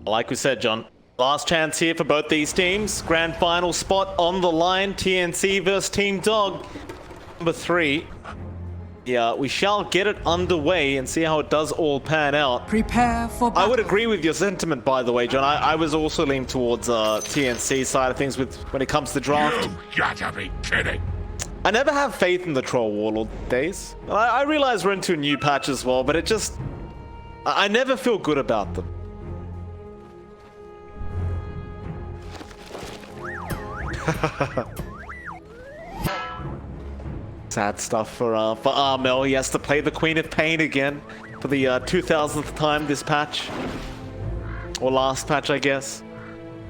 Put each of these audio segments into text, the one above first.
Like we said, John, last chance here for both these teams. Grand final spot on the line. TnC versus Team Dog. Number 3. Yeah, we shall get it underway and see how it does all pan out. Prepare for battle. I would agree with your sentiment, by the way, John. I was also leaning towards TnC side of things when it comes to draft. You gotta be kidding. I never have faith in the Troll Warlord days. I realize we're into a new patch as well, but it just... I never feel good about them. Sad stuff for Armel. He has to play the Queen of Pain again for the 2000th time this patch. Or last patch, I guess.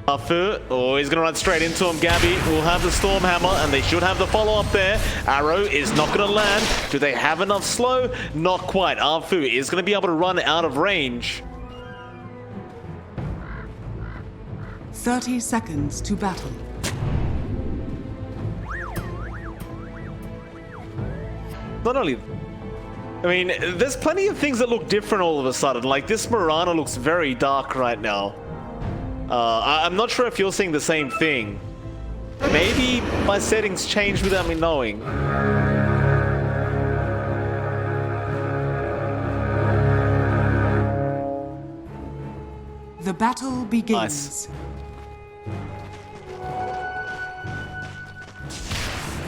Fu, oh, he's going to run straight into him. Gabby will have the Stormhammer, and they should have the follow-up there. Arrow is not going to land. Do they have enough slow? Not quite. Fu is going to be able to run out of range. 30 seconds to battle. Not only... I mean, there's plenty of things that look different all of a sudden. Like, this Mirana looks very dark right now. I'm not sure if you're seeing the same thing. Maybe my settings changed without me knowing. The battle begins. Nice.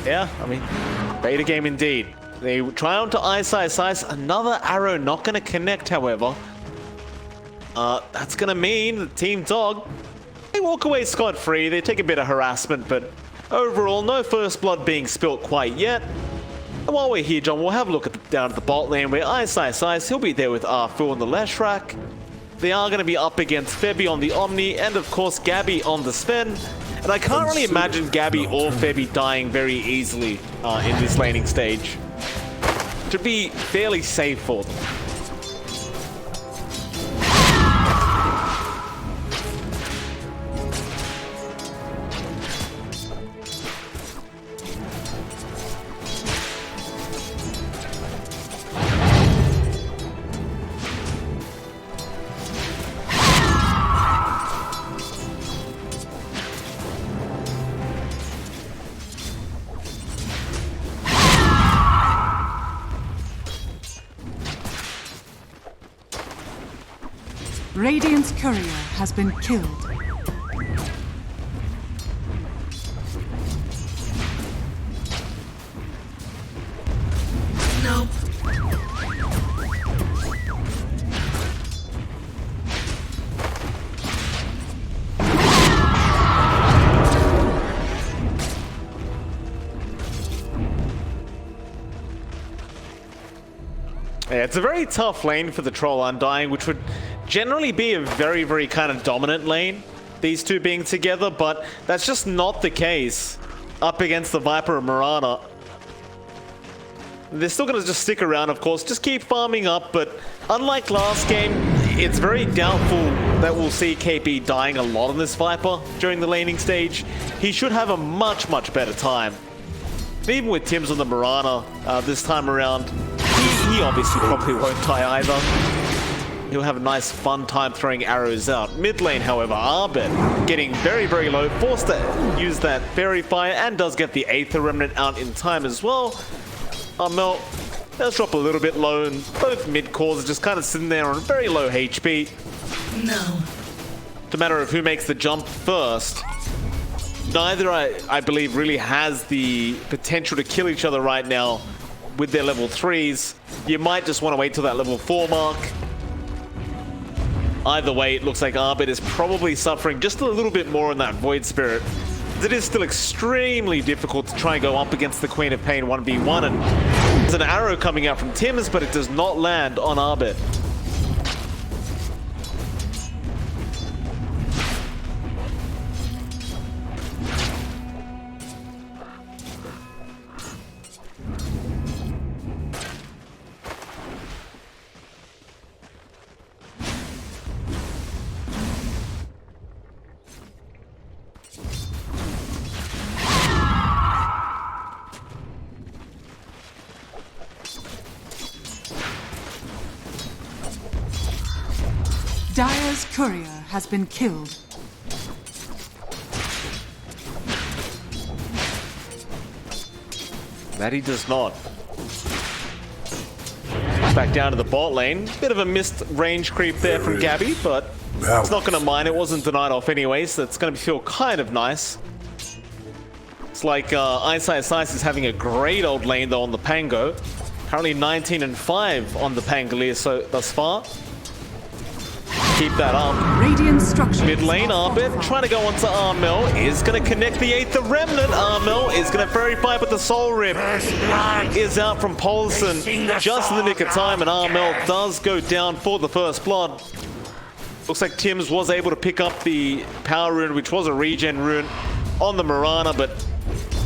Yeah, I mean, beta game indeed. They try on to Ice. Another arrow not going to connect, however. That's going to mean the Team Dog, they walk away scot-free. They take a bit of harassment, but overall, no first blood being spilt quite yet. And while we're here, John, we'll have a look down at the bot lane where Ice, he'll be there with Arfu on the Leshrac. They are going to be up against Febby on the Omni, and of course, Gabby on the Sven. And I can't really imagine Gabby or Febby dying very easily in this laning stage. To be fairly safe for them. Radiant's courier has been killed. Nope. Yeah, it's a very tough lane for the Troll Undying, which would generally be a very, very kind of dominant lane, these two being together, but that's just not the case up against the Viper and Mirana. They're still going to just stick around, of course, just keep farming up, but unlike last game, it's very doubtful that we'll see KP dying a lot on this Viper during the laning stage. He should have a much, much better time. Even with Tim's on the Mirana this time around, he obviously probably won't die either. He'll have a nice fun time throwing arrows out. Mid lane, however, Abed getting very, very low, forced to use that Fairy Fire and does get the Aether Remnant out in time as well. Mel does drop a little bit low, and both mid cores are just kind of sitting there on very low HP. No. It's a matter of who makes the jump first. Neither, I believe, really has the potential to kill each other right now with their level 3s. You might just want to wait till that level 4 mark. Either way, it looks like Abed is probably suffering just a little bit more in that Void Spirit. It is still extremely difficult to try and go up against the Queen of Pain 1v1, and there's an arrow coming out from Tim's, but it does not land on Abed. Dire's courier has been killed. That he does not. Back down to the bot lane. Bit of a missed range creep there from Gabby, but it's not going to mind. It wasn't denied off anyway, so it's going to feel kind of nice. It's like Ice is having a great old lane though on the Pango. Currently 19 and 5 on the Pangolier so thus far. Keep that up. Radiant structures. Mid lane, are Abed fortified. trying to go onto Armel. Is going to connect the 8th of Remnant. Armel is going to verify, but the Soul Rip is out from Paulson just in the nick of time, and Armel does go down for the first blood. Looks like Tims was able to pick up the power rune, which was a regen rune, on the Mirana, but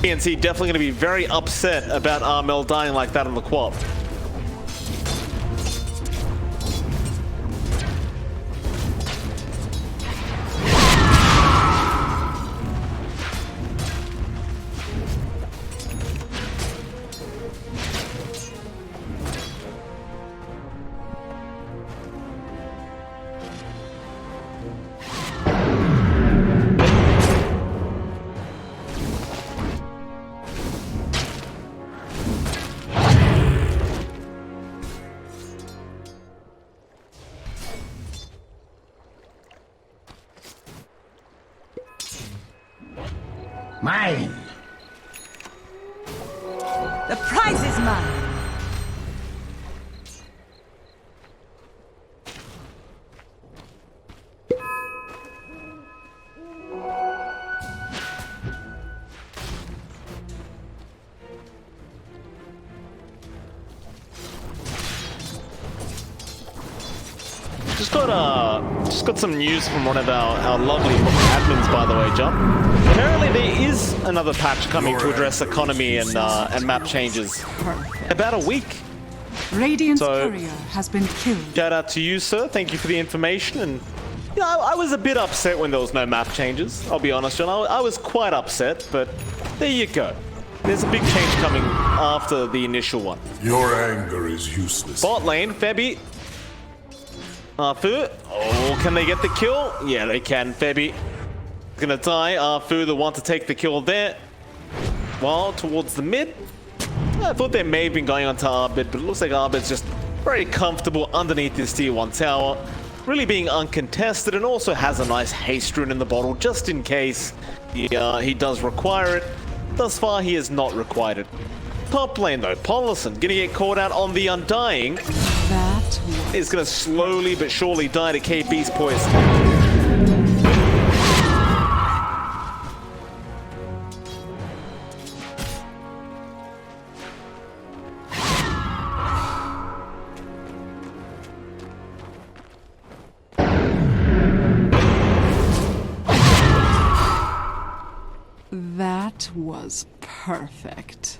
TnC definitely going to be very upset about Armel dying like that on the quad. Mine. The prize is mine. Just got some news from one of our lovely admins, by the way, Jump. Apparently there is another patch coming to address economy and map changes. About a week. Radiant's So- courier has been killed. Shout out to you, sir. Thank you for the information. And you know, I was a bit upset when there was no map changes. I'll be honest, John. I was quite upset, but there you go. There's a big change coming after the initial one. Your anger is useless. Bot lane, Febby. Arfu. Oh, can they get the kill? Yeah, they can. Febby gonna die. Arfu, the one to take the kill there. Well, towards the mid. I thought they may have been going on to Abed, but it looks like Abed's just very comfortable underneath this tier 1 tower. Really being uncontested, and also has a nice haste rune in the bottle just in case he does require it. Thus far, he has not required it. Top lane though, Paulson gonna get caught out on the Undying. That was Is gonna slowly but surely die to KB's poison. that was perfect.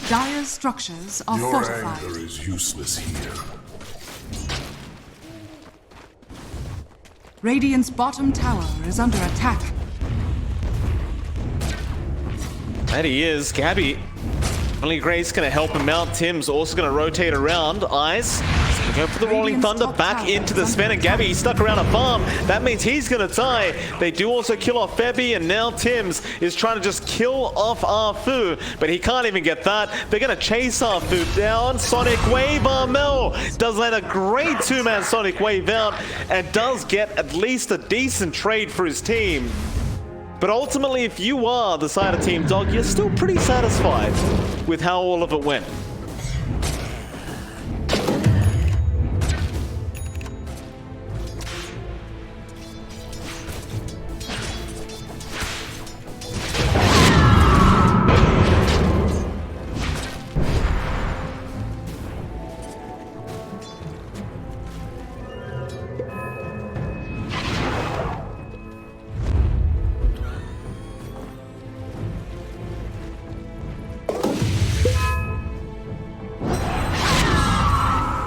Dire's structures are Your fortified. anger is useless here. Radiant's bottom tower is under attack. That he is. Gabby. Only Gray's gonna help him out. Tim's also gonna rotate around. Eyes. Gonna go for the Rolling Radiant's Thunder top back tower into the is Sven, under and Gabby, attack. he's stuck around a farm. That means he's gonna die. They do also kill off Febby, and now Tim's is trying to just kill off Arfu, but he can't even get that. They're gonna chase Arfu down. Sonic Wave. Armel does land a great two-man Sonic Wave out, and does get at least a decent trade for his team. But ultimately, if you are the side of Team Dog, you're still pretty satisfied with how all of it went.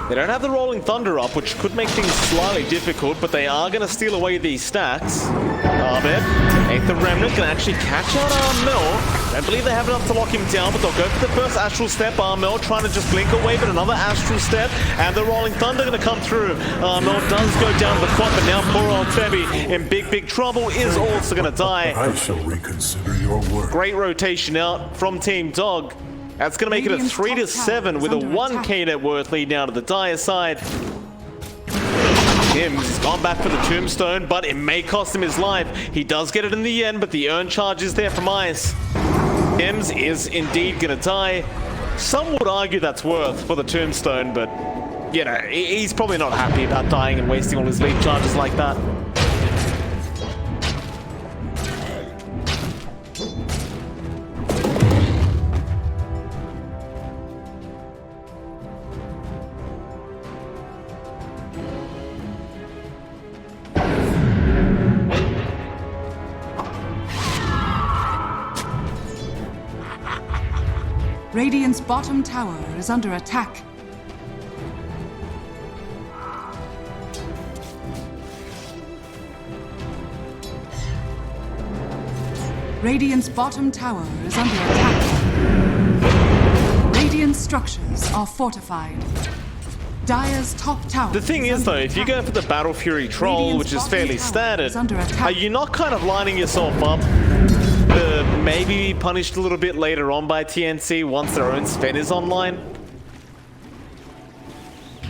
They don't have the Rolling Thunder up, which could make things slightly difficult, but they are going to steal away these stacks. Abed, the Remnant can actually catch out Armel. I don't believe they have enough to lock him down, but they'll go for the first Astral Step. Armel trying to just blink away, but another Astral Step, and the Rolling Thunder going to come through. Armel does go down the quad, but now poor old Febby in big trouble is also going to die. I shall reconsider your work. Great rotation out from Team Dog. That's going to make it a 3-7 with a 1k net worth lead now to the Dire side. TnC has gone back for the Tombstone, but it may cost him his life. He does get it in the end, but the earn charge is there from Ice. TnC is indeed going to die. Some would argue that's worth for the Tombstone, but you know, he's probably not happy about dying and wasting all his lead charges like that. Radiant's bottom tower is under attack. Radiant's bottom tower is under attack. Radiant structures are fortified. Dire's top tower. The thing is though, if you go for the Battle Fury Troll, which is fairly standard, are you not kind of lining yourself up to maybe be punished a little bit later on by TnC once their own Sven is online?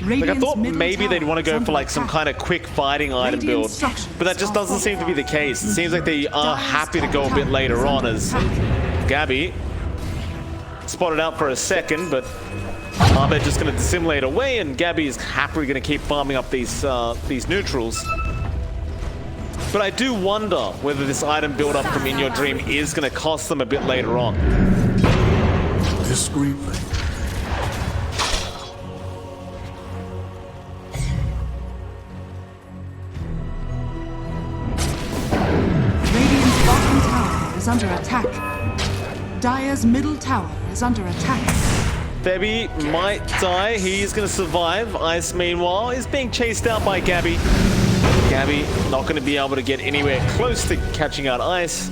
Like, I thought maybe they'd want to go for like some kind of quick fighting item build, but that just doesn't seem to be the case. It seems like they are happy to go a bit later on, as Gabby spotted out for a second, but Abed just going to dissimulate away, and Gabby is happily going to keep farming up these neutrals. But I do wonder whether this item build-up from In Your Dream is going to cost them a bit later on. Discreetly. Radiant's bottom tower is under attack. Dire's middle tower is under attack. Febby might die. He's going to survive. Ice, meanwhile, is being chased out by Gabby. Gabby not going to be able to get anywhere close to catching out Ice.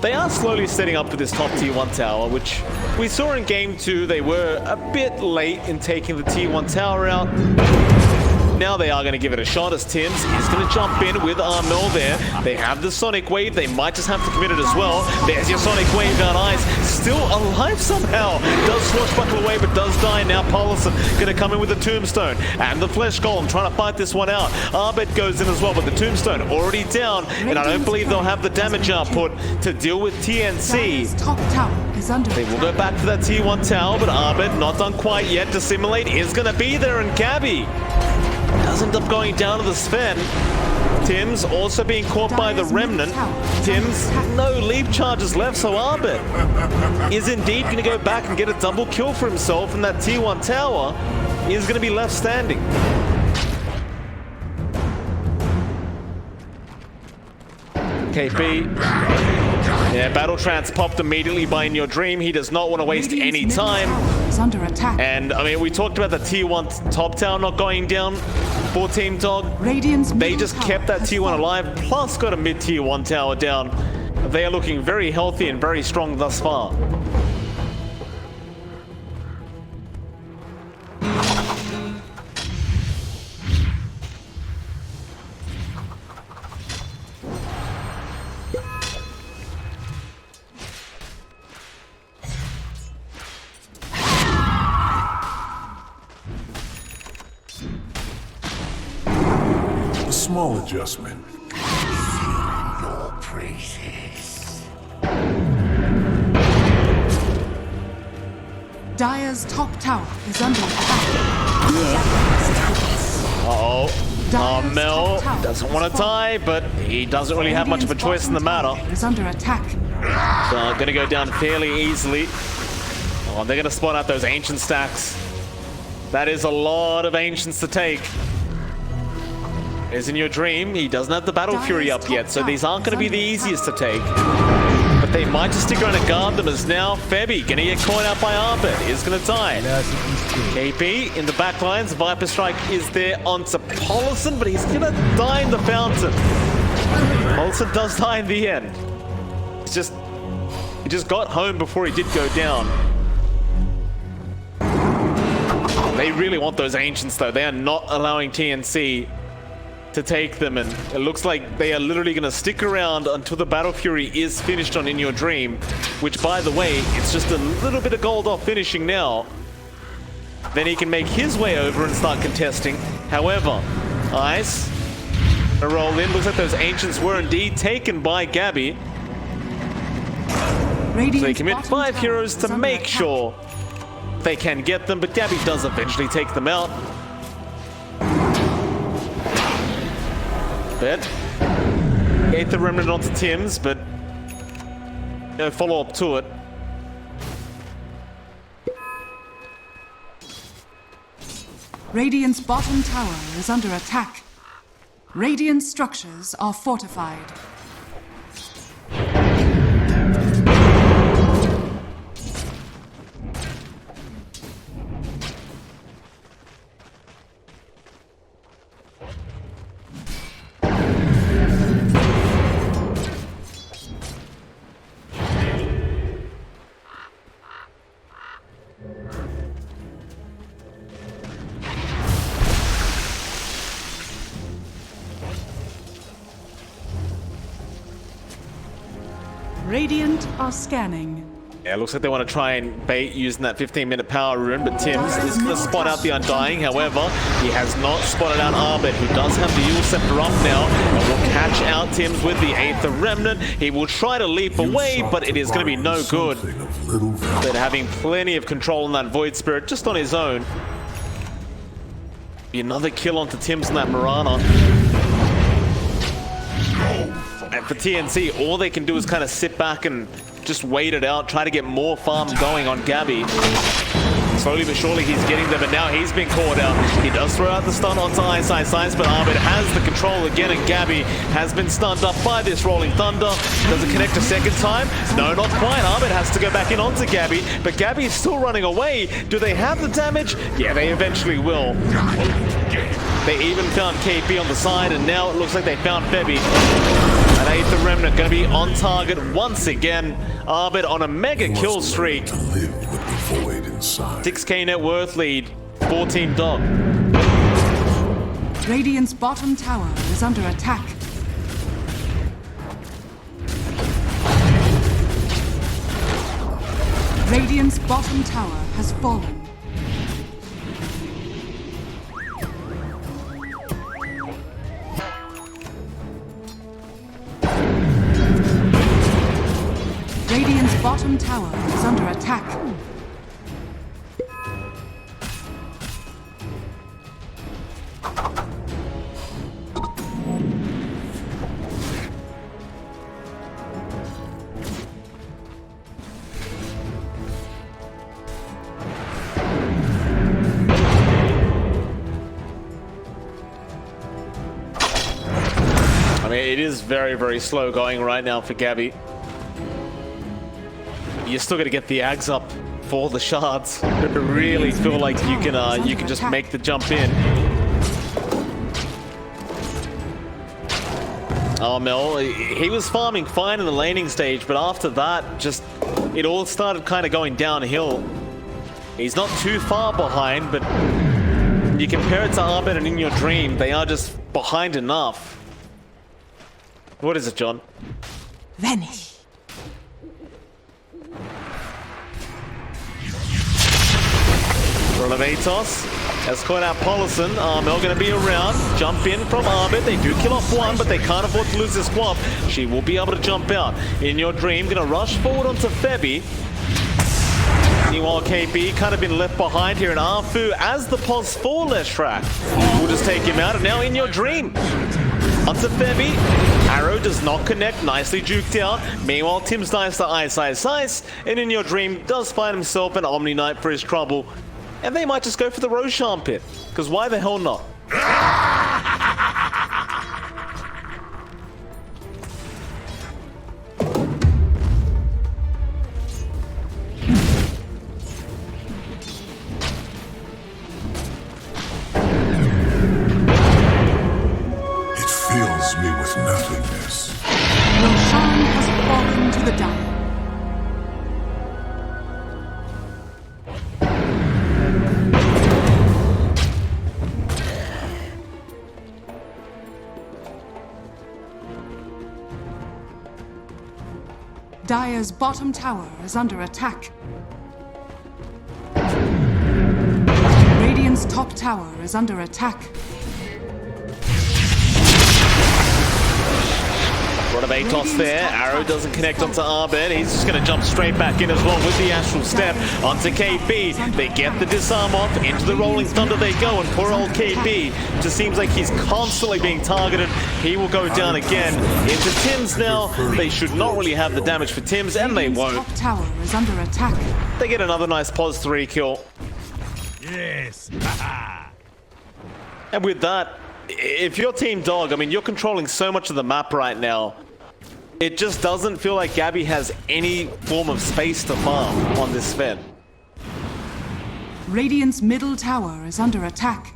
They are slowly setting up for this top tier 1 tower, which we saw in game 2. They were a bit late in taking the tier 1 tower out. Now they are going to give it a shot, as TnC is going to jump in with Armel there. They have the Sonic Wave. They might just have to commit it as well. There's your Sonic Wave down Ice. Still alive somehow. Does swashbuckle away, but does die. Now Paulison going to come in with the Tombstone and the Flesh Golem trying to fight this one out. Abed goes in as well, but the Tombstone already down, and I don't believe they'll have the damage output to deal with TnC. Top tower is under They will go back for that tier 1 tower, but Abed not done quite yet. Dissimulate is going to be there, and Gabby does end up going down to the Sven. TnC also being caught by the Remnant. TnC no leap charges left, so Abed is indeed going to go back and get a double kill for himself, and that tier 1 tower is going to be left standing. KP. Yeah, Battle Trance popped immediately by In Your Dream. He does not want to waste any time. Under attack. And I mean, we talked about the tier 1 top tower not going down for Team Dog. They just kept that tier 1 alive, plus got a mid tier 1 tower down. They are looking very healthy and very strong thus far. A small adjustment. Your praises. Dire's top tower is under attack. Uh-oh. Armel doesn't want to die, but he doesn't really have much of a choice in the matter. Is under attack. So going to go down fairly easily. Oh, they're going to spot out those ancient stacks. That is a lot of ancients to take. As In Your Dream, he doesn't have the Battle Fury up yet, so these aren't going to be the easiest to take. But they might just stick around and guard them as now Febby gonna get caught out by Abed. Is gonna die. KP in the back lines. Viper Strike is there onto Paulson, but he's gonna die in the fountain. Paulson does die in the end. He just got home before he did go down. They really want those ancients though. They are not allowing TnC to take them, and it looks like they are literally going to stick around until the Battle Fury is finished on In Your Dream, which by the way, it's just a little bit of gold off finishing now. Then he can make his way over and start contesting. However, Ice, a roll in. Looks like those ancients were indeed taken by Gabby. So they commit 5 heroes to make sure they can get them, but Gabby does eventually take them out. Bet. Ate the remnant onto Tim's, but no follow-up to it. Radiant's bottom tower is under attack. Radiant structures are fortified. Radiant are scanning. Yeah, it looks like they want to try and bait using that 15-minute power rune, but Tim's is going to spot out the Undying. However, he has not spotted out Abed, who does have the Yule Scepter up now, and will catch out Tim's with the Aether Remnant. He will try to leap away, but it is going to be no good. But having plenty of control on that Void Spirit just on his own. Be another kill onto Tim's and that Mirana. And for TnC, all they can do is kind of sit back and just wait it out, try to get more farm going on Gabby. Slowly but surely he's getting them, and now he's been caught out. He does throw out the stun onto Ice, but Abed has the control again, and Gabby has been stunned up by this Rolling Thunder. Does it connect a second time? No, not quite. Abed has to go back in onto Gabby, but Gabby is still running away. Do they have the damage? Yeah, they eventually will. They even found KP on the side, and now it looks like they found Febby. And Aether Remnant going to be on target once again. Abed on a mega kill streak. 6k net worth lead for Team Dog. Radiant's bottom tower is under attack. Radiant's bottom tower has fallen. Radiant's bottom tower is under attack. I mean, it is very, very slow going right now for Gabby. You still got to get the Ags up for the shards to really feel like you can just make the jump in. Oh, Mel, he was farming fine in the laning stage, but after that, just it all started kind of going downhill. He's not too far behind, but you compare it to Abed and In Your Dream, they are just behind enough. What is it, John? Vanish. Relevatos has caught out Paulson. Armel going to be around. Jump in from Abed. They do kill off one, but they can't afford to lose this swap. She will be able to jump out. In Your Dream, going to rush forward onto Febby. Meanwhile, KP kind of been left behind here, and Arfu, as the pos for Leshrac, will just take him out. And now In Your Dream. Onto Febby. Arrow does not connect. Nicely juked out. Meanwhile, Tim's dies to Ice. And In Your Dream does find himself an Omni Knight for his trouble. And they might just go for the Roshan pit, because why the hell not? to the Dire. Dire's bottom tower is under attack. Radiant's top tower is under attack. What of Atos there? Arrow doesn't connect onto Abed. He's just going to jump straight back in as well with the Astral Step onto KB. They get the disarm off. Into the Rolling Thunder they go, and poor old KB just seems like he's constantly being targeted. He will go down again. Into Tim's now. They should not really have the damage for Tim's, and they won't. Top tower is under attack. They get another nice pos 3 kill. Yes. And with that, if you're Team Dog, I mean, you're controlling so much of the map right now. It just doesn't feel like Gabby has any form of space to farm on this Fed. Radiant's middle tower is under attack.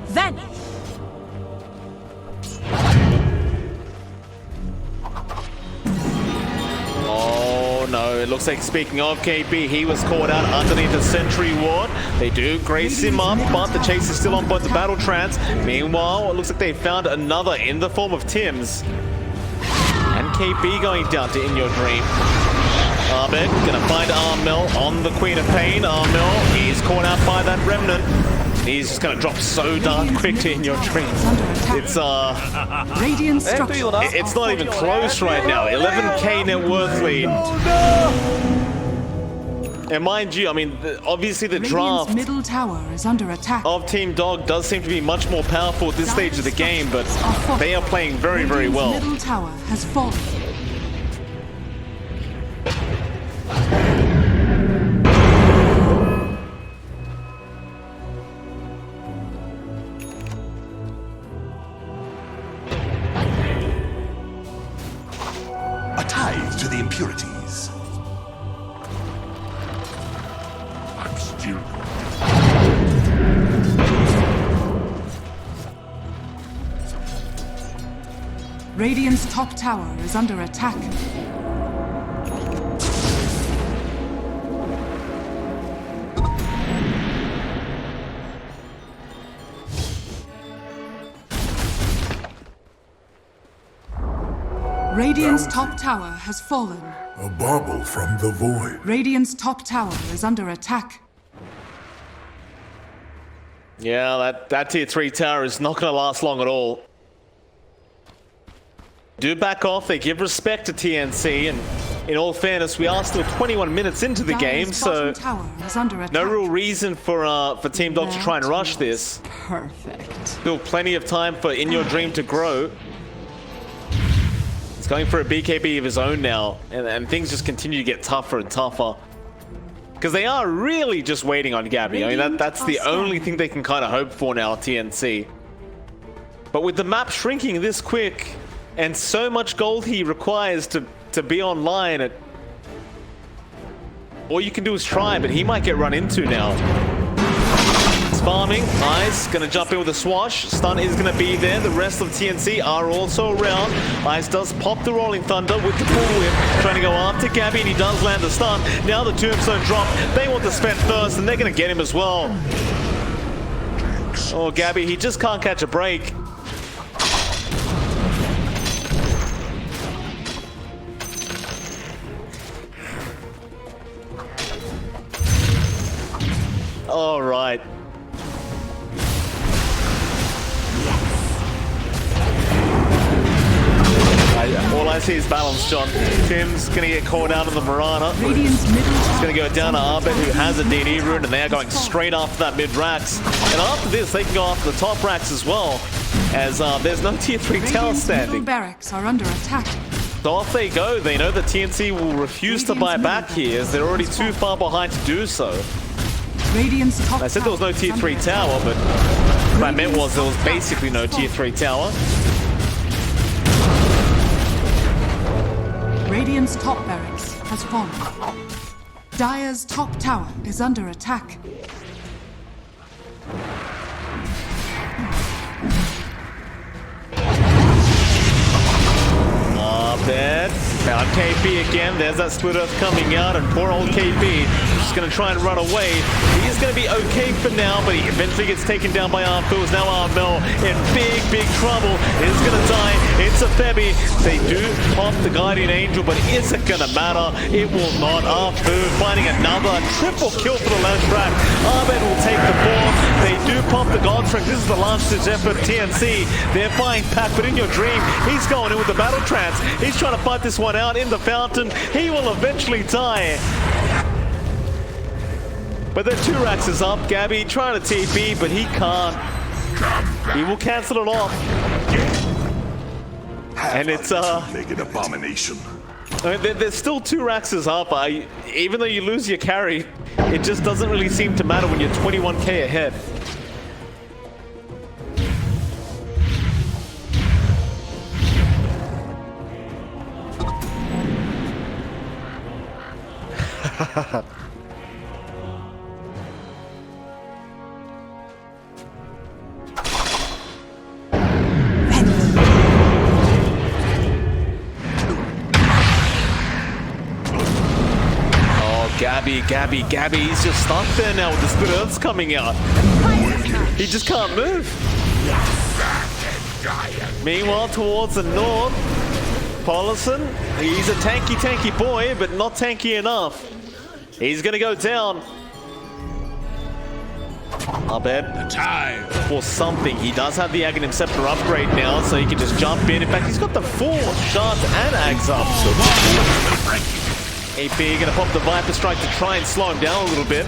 Vanish! It looks like, speaking of KB, he was caught out underneath the sentry ward. They do grace him up, but the chase is still on both the battle trans. Meanwhile, it looks like they found another in the form of Tim's. And KB going down to In Your Dream. Abed gonna find Armel on the Queen of Pain. Armel, he's caught out by that Remnant. He's just gonna drop so darn quick to In Your Dream. It's Radiant structure. it's not even close right now. 11k net worth lead. And mind you, I mean, obviously the draft middle tower is under attack. of Team Dog does seem to be much more powerful at this stage of the game, but they are playing very, very well. Middle tower has fallen. A tithe to the impurities. I'm still. Radiant's top tower is under attack. Radiant's top tower has fallen. A bauble from the void. Radiant's top tower is under attack. Yeah, that tier 3 tower is not going to last long at all. Do back off, they give respect to TnC, and in all fairness, we are still 21 minutes into the game, so no real reason for Team Dog to try and rush this. Perfect. Still plenty of time for In Your Dream to grow. He's going for a BKB of his own now, and things just continue to get tougher and tougher. Because they are really just waiting on Gabby. I mean, that's the only thing they can kind of hope for now, TnC. But with the map shrinking this quick, and so much gold he requires to be online, all you can do is try, but he might get run into now. He's farming. Ice gonna jump in with a swash. Stun is gonna be there. The rest of TnC are also around. Ice does pop the Rolling Thunder with the pull whip, trying to go after Gabby, and he does land the stun. Now the tombstone drop. They want to spend first, and they're gonna get him as well. Oh, Gabby, he just can't catch a break. All right. All I see is balance, John. Tim's gonna get caught out of the Mirana. He's gonna go down to Abed, who has a DD rune, and they are going straight after that mid racks. And after this, they can go after the top racks as well, as there's no tier 3 tower standing. Barracks are under attack. So off they go. They know that TnC will refuse to buy back here, as they're already too far behind to do so. I said there was no tier 3 tower, but what I meant was there was basically no tier 3 tower. Radiant's top barracks has fallen. Dire's top tower is under attack. Abed found KP again. There's that split earth coming out, and poor old KP just gonna try and run away. He's gonna be okay for now, but he eventually gets taken down by Arthur. Now Armel in big trouble. Is gonna die. It's a Febby. They do pop the Guardian Angel, but is it gonna matter? It will not. Arthur finding another triple kill for the Leshrac. Abed will take the ball. They do pop the Godstrength. This is the last ditch effort. TnC. They're fighting back, but in your dream, he's going in with the battle trance. He's trying to fight this one out in the fountain. He will eventually die. But the 2 racks is up. Gabby trying to TP, but he can't. He will cancel it off. And it's Make an abomination. I mean, there's still 2 racks is up. Even though you lose your carry, it just doesn't really seem to matter when you're 21k ahead. Gabby, he's just stuck there now with the split earths coming out. He just can't move. Meanwhile, towards the north, Paulison, he's a tanky boy, but not tanky enough. He's gonna go down. Abed for something. He does have the Aghanim Scepter upgrade now, so he can just jump in. In fact, he's got the 4 shards and Ags up. AP gonna pop the Viper Strike to try and slow him down a little bit.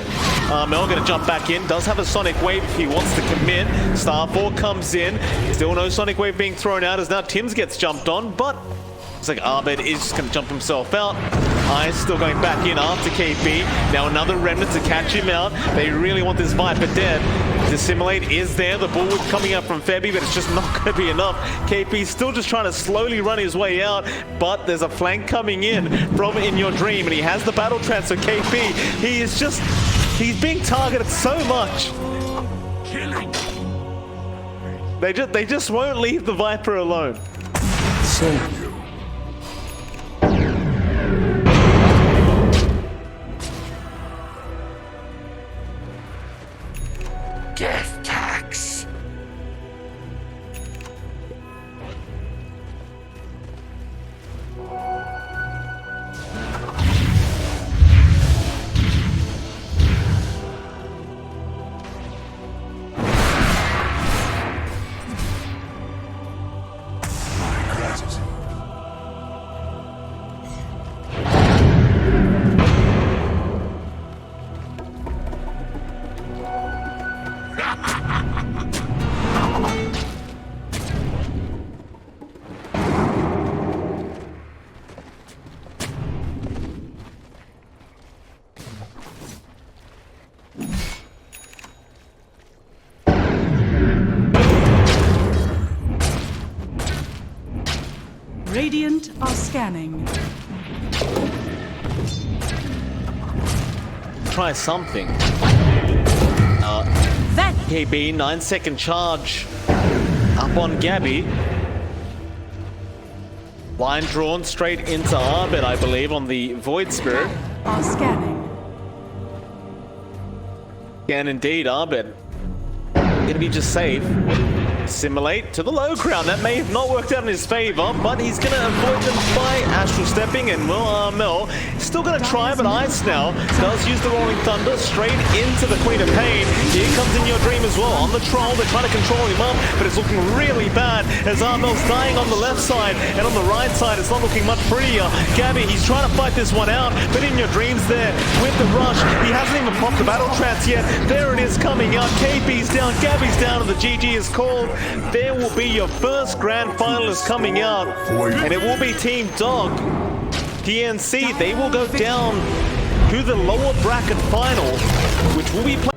Mel gonna jump back in. Does have a Sonic Wave if he wants to commit. Star 4 comes in. Still no Sonic Wave being thrown out as now Tim's gets jumped on, but looks like Abed is just gonna jump himself out. Ice still going back in after KP. Now another remnant to catch him out. They really want this Viper dead. Dissimulate is there. The bullwhip coming up from Febby, but it's just not going to be enough. KP still just trying to slowly run his way out, but there's a flank coming in from In Your Dream, and he has the battle transfer. KP, he's being targeted so much. They just won't leave the Viper alone. Death tax. Radiant are scanning. Try something. KB, 9-second charge up on Gabby. Line drawn straight into Abed, I believe, on the Void Spirit. Are scanning. Can indeed, Abed. Gonna be just safe. Simulate to the low ground. That may have not worked out in his favor, but he's gonna avoid them by astral stepping, and Mel still gonna try, but Ice now does use the Rolling Thunder straight into the Queen of Pain. Here comes In Your Dream as well on the Troll. They're trying to control him up, but it's looking really bad as Armel's dying on the left side, and on the right side it's not looking much prettier. Gabby, he's trying to fight this one out, but In Your Dream's there with the rush. He hasn't even popped the battle trance yet. There it is coming out. KP's down, Gabby's down, and the GG is called. There will be your first grand finalist coming out, and it will be Team Dog. TnC, they will go down to the lower bracket final, which will be played